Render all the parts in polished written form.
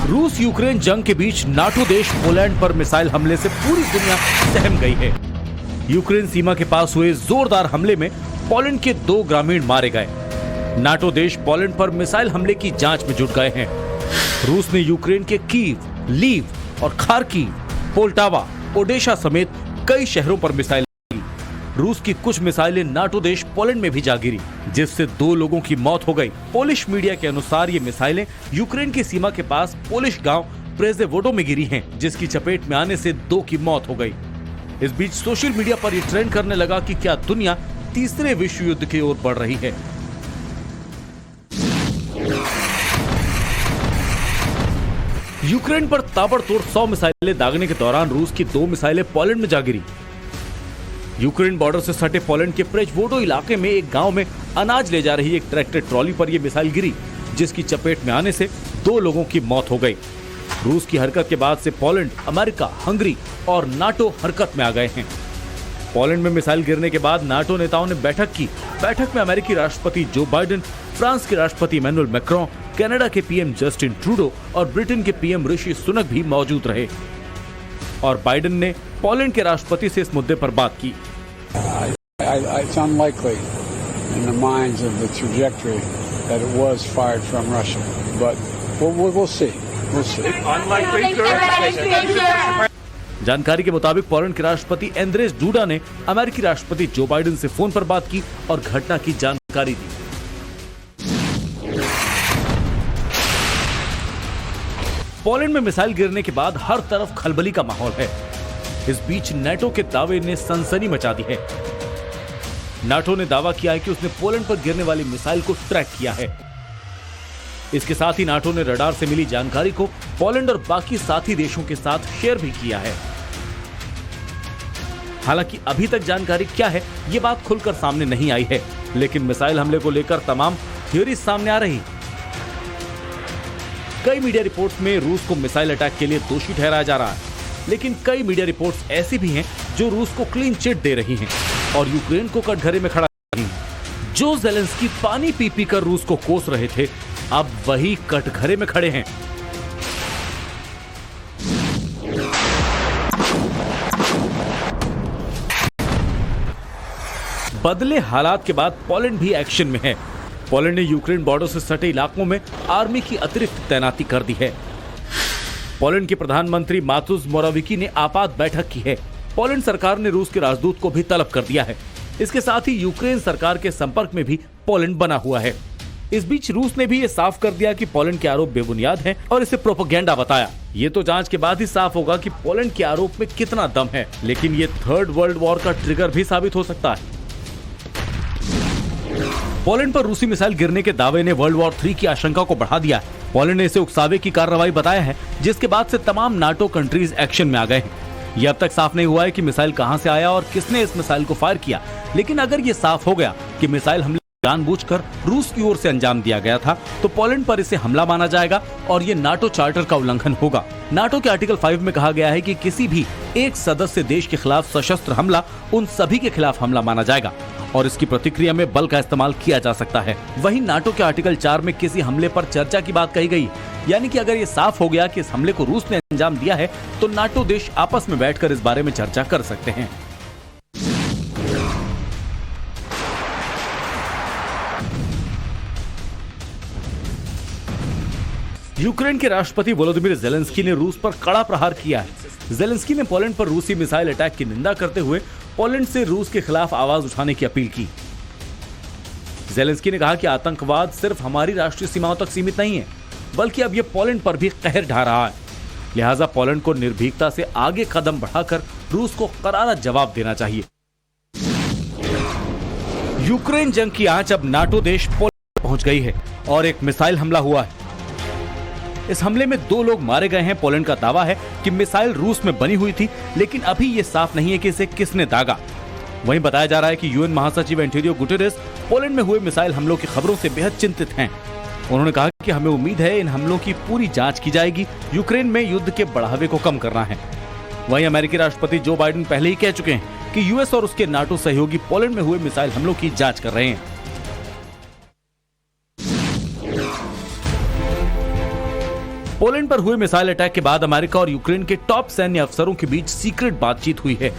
रूस यूक्रेन जंग के बीच नाटो देश पोलैंड पर मिसाइल हमले से पूरी दुनिया सहम गई है। यूक्रेन सीमा के पास हुए जोरदार हमले में पोलैंड के 2 ग्रामीण मारे गए। नाटो देश पोलैंड पर मिसाइल हमले की जांच में जुट गए हैं। रूस ने यूक्रेन के कीव, लीव और खार्किव, पोल्टावा, ओडेशा समेत कई शहरों पर मिसाइल। रूस की कुछ मिसाइलें नाटो देश पोलैंड में भी जा गिरी, जिससे 2 लोगों की मौत हो गई। पोलिश मीडिया के अनुसार ये मिसाइलें यूक्रेन की सीमा के पास पोलिश गांव प्रेजेवोडो में गिरी हैं, जिसकी चपेट में आने से 2 की मौत हो गई। इस बीच सोशल मीडिया पर यह ट्रेंड करने लगा कि क्या दुनिया तीसरे विश्व युद्ध की ओर बढ़ रही है। यूक्रेन पर ताबड़तोड़ 100 मिसाइलें दागने के दौरान रूस की 2 मिसाइलें पोलैंड में जा गिरी। यूक्रेन बॉर्डर से सटे पोलैंड के प्रेजवोडो इलाके में एक गांव में अनाज ले जा रही एक ट्रैक्टर ट्रॉली पर यह मिसाइल गिरी, जिसकी चपेट में आने से 2 लोगों की मौत हो गई। रूस की हरकत के बाद से पोलैंड, अमेरिका, हंगरी और नाटो हरकत में आ गए हैं। पोलैंड में मिसाइल गिरने के बाद नाटो नेताओं ने बैठक की। बैठक में अमेरिकी राष्ट्रपति जो बाइडेन, फ्रांस के राष्ट्रपति इमैनुअल मैक्रों, कनाडा के पीएम जस्टिन ट्रूडो और ब्रिटेन के पीएम ऋषि सुनक भी मौजूद रहे और बाइडेन ने पोलैंड के राष्ट्रपति से इस मुद्दे पर बात की। It's unlikely in the minds of the trajectory that it was fired from Russia, but we'll see. We'll see. जानकारी के मुताबिक पोलैंड के राष्ट्रपति एंद्रेस डूडा ने अमेरिकी राष्ट्रपति जो बाइडेन से फोन पर बात की और घटना की जानकारी दी। पोलैंड में मिसाइल गिरने के बाद हर तरफ खलबली का माहौल है। इस बीच नाटो के दावे ने सनसनी मचा दी है। नाटो ने दावा किया है कि उसने पोलैंड पर गिरने वाली मिसाइल को ट्रैक किया है। इसके साथ ही नाटो ने रडार से मिली जानकारी को पोलैंड और बाकी साथी देशों के साथ शेयर भी किया है। हालांकि अभी तक जानकारी क्या है, ये बात खुलकर सामने नहीं आई है, लेकिन मिसाइल हमले को लेकर तमाम थ्योरी सामने आ रही। कई मीडिया रिपोर्ट्स में रूस को मिसाइल अटैक के लिए दोषी ठहराया जा रहा है, लेकिन कई मीडिया रिपोर्ट्स ऐसी भी हैं जो रूस को क्लीन चिट दे रही हैं और यूक्रेन को कटघरे में खड़ा कर रही हैं। जो ज़ेलेंस्की पानी पी पी कर रूस को कोस रहे थे, अब वही कटघरे में खड़े हैं। बदले हालात के बाद पोलैंड भी एक्शन में है। पोलैंड ने यूक्रेन बॉर्डर से सटे इलाकों में आर्मी की अतिरिक्त तैनाती कर दी है। पोलैंड के प्रधानमंत्री मातुस मोराविकी ने आपात बैठक की है। पोलैंड सरकार ने रूस के राजदूत को भी तलब कर दिया है। इसके साथ ही यूक्रेन सरकार के संपर्क में भी पोलैंड बना हुआ है। इस बीच रूस ने भी ये साफ कर दिया कि पोलैंड के आरोप बेबुनियाद हैं और इसे प्रोपेगेंडा बताया। ये तो जांच के बाद ही साफ होगा कि पोलैंड के आरोप में कितना दम है, लेकिन ये 3rd वर्ल्ड वॉर का ट्रिगर भी साबित हो सकता है। पोलैंड पर रूसी मिसाइल गिरने के दावे ने वर्ल्ड वॉर 3 की आशंका को बढ़ा दिया है। पोलैंड ने इसे उकसावे की कार्रवाई बताया है, जिसके बाद से तमाम नाटो कंट्रीज एक्शन में आ गए हैं। ये अब तक साफ नहीं हुआ है कि मिसाइल कहां से आया और किसने इस मिसाइल को फायर किया, लेकिन अगर ये साफ हो गया कि मिसाइल हमले जानबूझकर रूस की ओर से अंजाम दिया गया था, तो पोलैंड पर इसे हमला माना जाएगा और ये नाटो चार्टर का उल्लंघन होगा। नाटो के आर्टिकल 5 में कहा गया है कि किसी भी एक सदस्य देश के खिलाफ सशस्त्र हमला उन सभी के खिलाफ हमला माना जाएगा और इसकी प्रतिक्रिया में बल का इस्तेमाल किया जा सकता है। वहीं नाटो के आर्टिकल 4 में किसी हमले पर चर्चा की बात कही गई, यानी कि अगर ये साफ हो गया कि इस हमले को रूस ने अंजाम दिया है, तो नाटो देश आपस में बैठकर इस बारे में चर्चा कर सकते हैं। यूक्रेन के राष्ट्रपति वोलोदिमीर ज़ेलेंस्की ने रूस पर कड़ा प्रहार किया है। ज़ेलेंस्की ने पोलैंड पर रूसी मिसाइल अटैक की निंदा करते हुए पोलैंड से रूस के खिलाफ आवाज उठाने की अपील की। ज़ेलेंस्की ने कहा कि आतंकवाद सिर्फ हमारी राष्ट्रीय सीमाओं तक सीमित नहीं है, बल्कि अब यह पोलैंड पर भी कहर ढा रहा है। लिहाजा पोलैंड को निर्भीकता से आगे कदम बढ़ाकर रूस को करारा जवाब देना चाहिए। यूक्रेन जंग की आंच अब नाटो देश पोलैंड पहुंच गई है और एक मिसाइल हमला हुआ है। इस हमले में 2 लोग मारे गए हैं। पोलैंड का दावा है कि मिसाइल रूस में बनी हुई थी, लेकिन अभी ये साफ नहीं है कि इसे किसने दागा। वहीं बताया जा रहा है कि यूएन महासचिव एंटोनियो गुटेरेस पोलैंड में हुए मिसाइल हमलों की खबरों से बेहद चिंतित हैं। उन्होंने कहा कि हमें उम्मीद है इन हमलों की पूरी जांच की जाएगी। यूक्रेन में युद्ध के बढ़ावे को कम करना है। वहीं अमेरिकी राष्ट्रपति जो बाइडेन पहले ही कह चुके हैं कि यूएस और उसके नाटो सहयोगी पोलैंड में हुए मिसाइल हमलों की जांच कर रहे हैं। पोलैंड पर हुए मिसाइल अटैक के बाद अमेरिका और यूक्रेन के टॉप सैन्य अफसरों के बीच सीक्रेट बातचीत हुई है।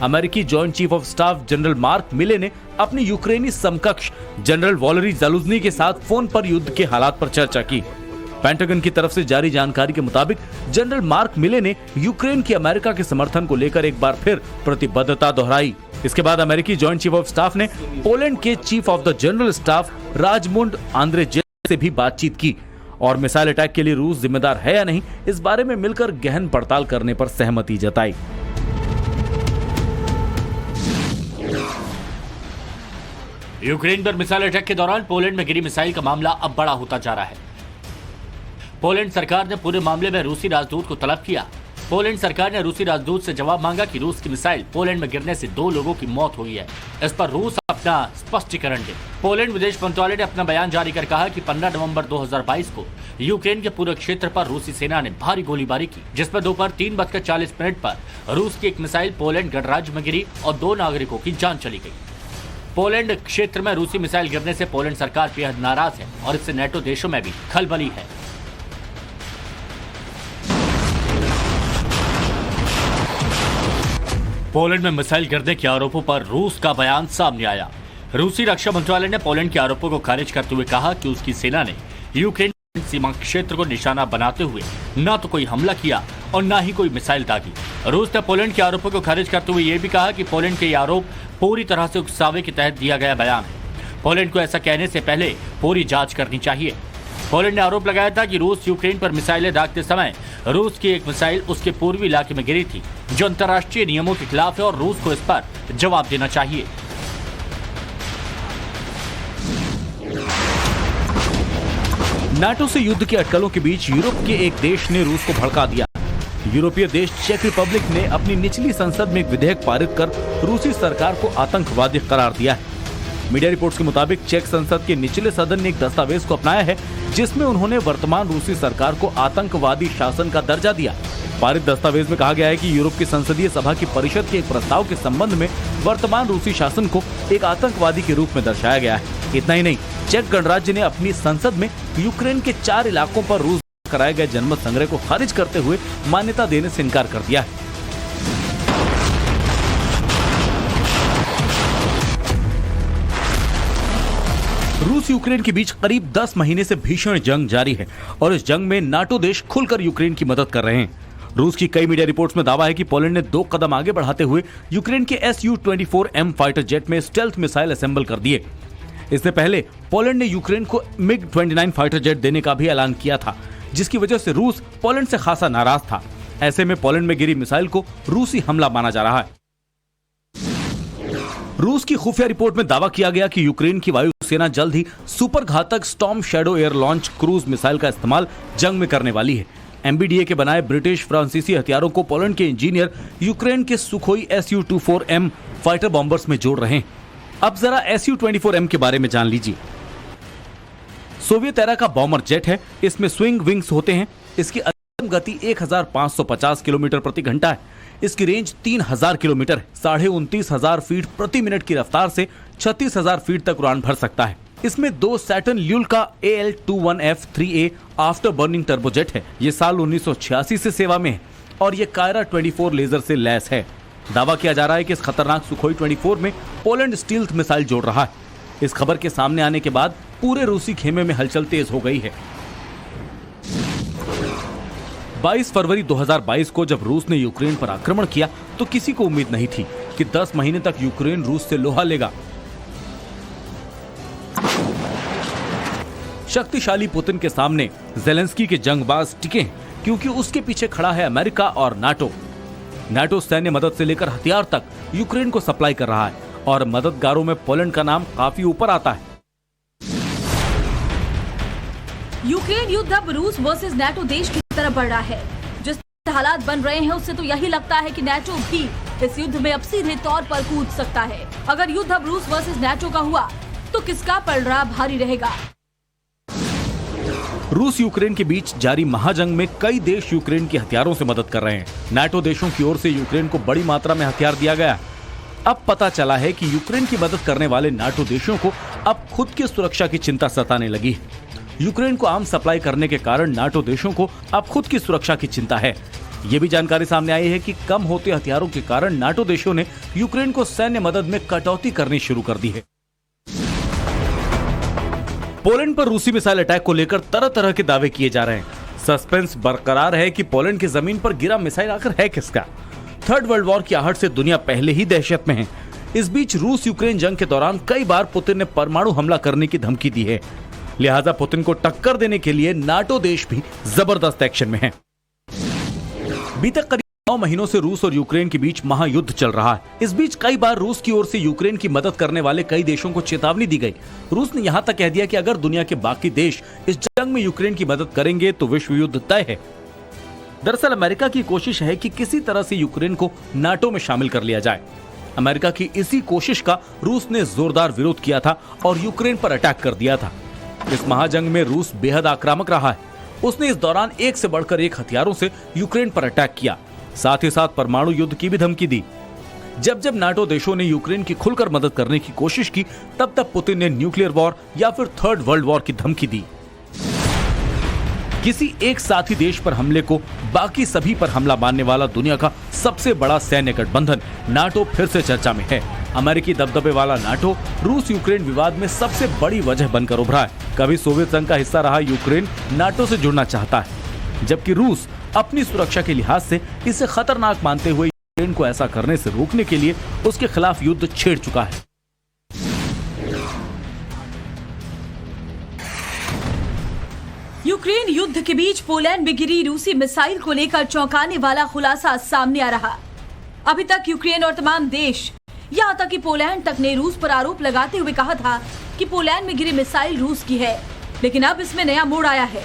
अमेरिकी joint chief of staff general mark मिले ने अपने यूक्रेनी समकक्ष जनरल वॉलरी ज़ालुझनी के साथ फोन पर युद्ध के हालात पर चर्चा की। पेंटागन की तरफ से जारी जानकारी के मुताबिक जनरल मार्क मिले ने यूक्रेन की अमेरिका के समर्थन को लेकर एक बार फिर प्रतिबद्धता दोहराई। इसके बाद अमेरिकी जॉइंट चीफ ऑफ स्टाफ ने पोलैंड के chief of the general staff Rajmund Andrzejczak से भी बातचीत की और मिसाइल अटैक के लिए रूस जिम्मेदार है या नहीं, इस बारे में मिलकर गहन पड़ताल करने पर सहमति जताई। यूक्रेन पर मिसाइल अटैक के दौरान पोलैंड में गिरी मिसाइल का मामला अब बड़ा होता जा रहा है। पोलैंड सरकार ने पूरे मामले में रूसी राजदूत को तलब किया। पोलैंड सरकार ने रूसी राजदूत से जवाब मांगा कि रूस की मिसाइल पोलैंड में गिरने से 2 लोगों की मौत हुई है। इस पर रूस अपना स्पष्टीकरण दे। पोलैंड विदेश मंत्रालय ने अपना बयान जारी कर कहा कि 15 नवंबर 2022 को यूक्रेन के पूरे क्षेत्र पर रूसी सेना ने भारी गोलीबारी की, जिसमें दोपहर 3:40 पर रूस की एक मिसाइल पोलैंड गणराज्य में गिरी और 2 नागरिकों की जान चली गई। पोलैंड क्षेत्र में रूसी मिसाइल गिरने से पोलैंड सरकार बेहद नाराज है और इससे नेटो देशों में भी खलबली है। पोलैंड में मिसाइल गिरने के आरोपों पर रूस का बयान सामने आया। रूसी रक्षा मंत्रालय ने पोलैंड के आरोपों को खारिज करते हुए कहा कि उसकी सेना ने यूक्रेन सीमा क्षेत्र को निशाना बनाते हुए न तो कोई हमला किया और न ही कोई मिसाइल दागी। रूस ने पोलैंड के आरोपों को खारिज करते हुए यह भी कहा कि पोलैंड के ये आरोप पूरी तरह से उकसावे के तहत दिया गया बयान है। पोलैंड को ऐसा कहने से पहले पूरी जांच करनी चाहिए। पोलैंड ने आरोप लगाया था कि रूस यूक्रेन पर मिसाइलें दागते समय रूस की एक मिसाइल उसके पूर्वी इलाके में गिरी थी, जो अंतर्राष्ट्रीय नियमों के खिलाफ है और रूस को इस पर जवाब देना चाहिए। नाटो से युद्ध के अटकलों के बीच यूरोप के एक देश ने रूस को भड़का दिया। यूरोपीय देश चेक रिपब्लिक ने अपनी निचली संसद में एक विधेयक पारित कर रूसी सरकार को आतंकवादी करार दिया है। मीडिया रिपोर्ट्स के मुताबिक चेक संसद के निचले सदन ने एक दस्तावेज को अपनाया है, जिसमें उन्होंने वर्तमान रूसी सरकार को आतंकवादी शासन का दर्जा दिया। पारित दस्तावेज में कहा गया है कि यूरोप की संसदीय सभा की परिषद के एक प्रस्ताव के संबंध में वर्तमान रूसी शासन को एक आतंकवादी के रूप में दर्शाया गया है। इतना ही नहीं, चेक गणराज्य ने अपनी संसद में यूक्रेन के 4 इलाकों पर रूस कराए गए जनमत संग्रह को खारिज करते हुए मान्यता देने से इनकार कर दिया है। रूस यूक्रेन के बीच करीब 10 महीने से भीषण जंग जारी है और इस जंग में नाटो देश खुलकर यूक्रेन की मदद कर रहे हैं। रूस की कई मीडिया रिपोर्ट्स में दावा है कि पोलैंड ने 2 कदम आगे बढ़ाते हुए यूक्रेन के Su-24M फाइटर जेट में स्टेल्थ मिसाइल असेंबल कर दिए। इससे पहले पोलैंड ने यूक्रेन को MiG-29 फाइटर जेट देने का भी ऐलान किया था, जिसकी वजह से रूस पोलैंड से खासा नाराज था। ऐसे में पोलैंड में गिरी मिसाइल को रूसी हमला माना जा रहा है। रूस की खुफिया रिपोर्ट में दावा किया गया कि यूक्रेन की वायुसेना जल्द ही सुपर घातक storm shadow air launch cruise missile का इस्तेमाल जंग में करने वाली है। MBDA के बनाए ब्रिटिश फ्रांसीसी हथियारों को पोलैंड के इंजीनियर यूक्रेन के सुखोई Su-24M फाइटर बॉम्बर्स में जोड़ रहे हैं। अब जरा Su-24M के बारे में जान लीजिए। सोवियत एरा का बॉम्बर जेट है। इसमें स्विंग विंग्स होते हैं। इसकी अधिकतम गति 1550 किलोमीटर प्रति घंटा है। इसकी रेंज 3000 किलोमीटर है। 29,500 फीट प्रति मिनट की रफ्तार से 36,000 फीट तक उड़ान भर सकता है। इसमें 2 सैटर्न ल्यूल का AL-21F-3A आफ्टर बर्निंग टर्बोजेट है। ये साल 1986 से सेवा में है और ये कायरा 24 लेजर से लैस है। दावा किया जा रहा है कि इस खतरनाक सुखोई 24 में पोलैंड स्टील्थ मिसाइल जोड़ रहा है। इस खबर के सामने आने के बाद पूरे रूसी खेमे में हलचल तेज हो गई है। 22 फरवरी 2022 को जब रूस ने यूक्रेन पर आक्रमण किया तो किसी को उम्मीद नहीं थी कि 10 महीने तक यूक्रेन रूस से लोहा लेगा। शक्तिशाली पुतिन के सामने ज़ेलेंस्की के जंगबाज टिके हैं, क्योंकि उसके पीछे खड़ा है अमेरिका और नाटो। नाटो सैन्य मदद से लेकर हथियार तक यूक्रेन को सप्लाई कर रहा है और मददगारों में पोलैंड का नाम काफी ऊपर आता है। यूक्रेन युद्ध अब रूस वर्सेस नाटो देश की तरफ बढ़ रहा है। जिस हालात बन रहे हैं उससे तो यही लगता है कि नाटो भी इस युद्ध में अब सीधे तौर पर कूद सकता है। अगर युद्ध अब रूस वर्सेस नाटो का हुआ तो किसका पलड़ा भारी रहेगा। रूस यूक्रेन के बीच जारी महाजंग में कई देश यूक्रेन के हथियारों से मदद कर रहे हैं। नाटो देशों की ओर से यूक्रेन को बड़ी मात्रा में हथियार दिया गया। अब पता चला है कि यूक्रेन की मदद करने वाले नाटो देशों को अब खुद की सुरक्षा की चिंता सताने लगी है। यूक्रेन को आर्म सप्लाई करने के कारण नाटो देशों को अब खुद की सुरक्षा की चिंता है। ये भी जानकारी सामने आई है कि कम होते हथियारों के कारण नाटो देशों ने यूक्रेन को सैन्य मदद में कटौती करनी शुरू कर दी है। पोलैंड पर रूसी मिसाइल अटैक को लेकर तरह तरह के दावे किए जा रहे हैं। सस्पेंस बरकरार है कि पोलैंड की जमीन पर गिरा मिसाइल आखिर है किसका। थर्ड वर्ल्ड वॉर की आहट से दुनिया पहले ही दहशत में है। इस बीच रूस यूक्रेन जंग के दौरान कई बार पुतिन ने परमाणु हमला करने की धमकी दी है। लिहाजा पुतिन को टक्कर देने के लिए नाटो देश भी जबरदस्त एक्शन में है। बीते करीब 9 महीनों से रूस और यूक्रेन के बीच महायुद्ध चल रहा है। इस बीच कई बार रूस की ओर से यूक्रेन की मदद करने वाले कई देशों को चेतावनी दी गई। रूस ने यहां तक कह दिया कि अगर दुनिया के बाकी देश इस जंग में यूक्रेन की मदद करेंगे तो विश्व युद्ध तय है। दरअसल अमेरिका की कोशिश है कि किसी तरह से यूक्रेन को नाटो में शामिल कर लिया जाए। अमेरिका की इसी कोशिश का रूस ने जोरदार विरोध किया था और यूक्रेन पर अटैक कर दिया था। इस महाजंग में रूस बेहद आक्रामक रहा है। उसने इस दौरान एक से बढ़कर एक हथियारों से यूक्रेन पर अटैक किया, साथ ही साथ परमाणु युद्ध की भी धमकी दी। जब जब नाटो देशों ने यूक्रेन की खुलकर मदद करने की कोशिश की, तब तब पुतिन ने न्यूक्लियर वॉर या फिर थर्ड वर्ल्ड वॉर की धमकी दी। किसी एक साथी देश पर हमले को बाकी सभी पर हमला मानने वाला दुनिया का सबसे बड़ा सैन्य गठबंधन नाटो फिर से चर्चा में है। अमेरिकी दबदबे वाला नाटो रूस यूक्रेन विवाद में सबसे बड़ी वजह बनकर उभरा है। कभी सोवियत संघ का हिस्सा रहा यूक्रेन नाटो से जुड़ना चाहता है, जबकि रूस अपनी सुरक्षा के लिहाज से इसे खतरनाक मानते हुए यूक्रेन को ऐसा करने से रोकने के लिए उसके खिलाफ युद्ध छेड़ चुका है। यूक्रेन युद्ध के बीच पोलैंड में गिरी रूसी मिसाइल को लेकर चौंकाने वाला खुलासा सामने आ रहा। अभी तक यूक्रेन और तमाम देश, यहाँ तक कि पोलैंड तक ने रूस पर आरोप लगाते हुए कहा था कि पोलैंड में गिरी मिसाइल रूस की है, लेकिन अब इसमें नया मोड़ आया है।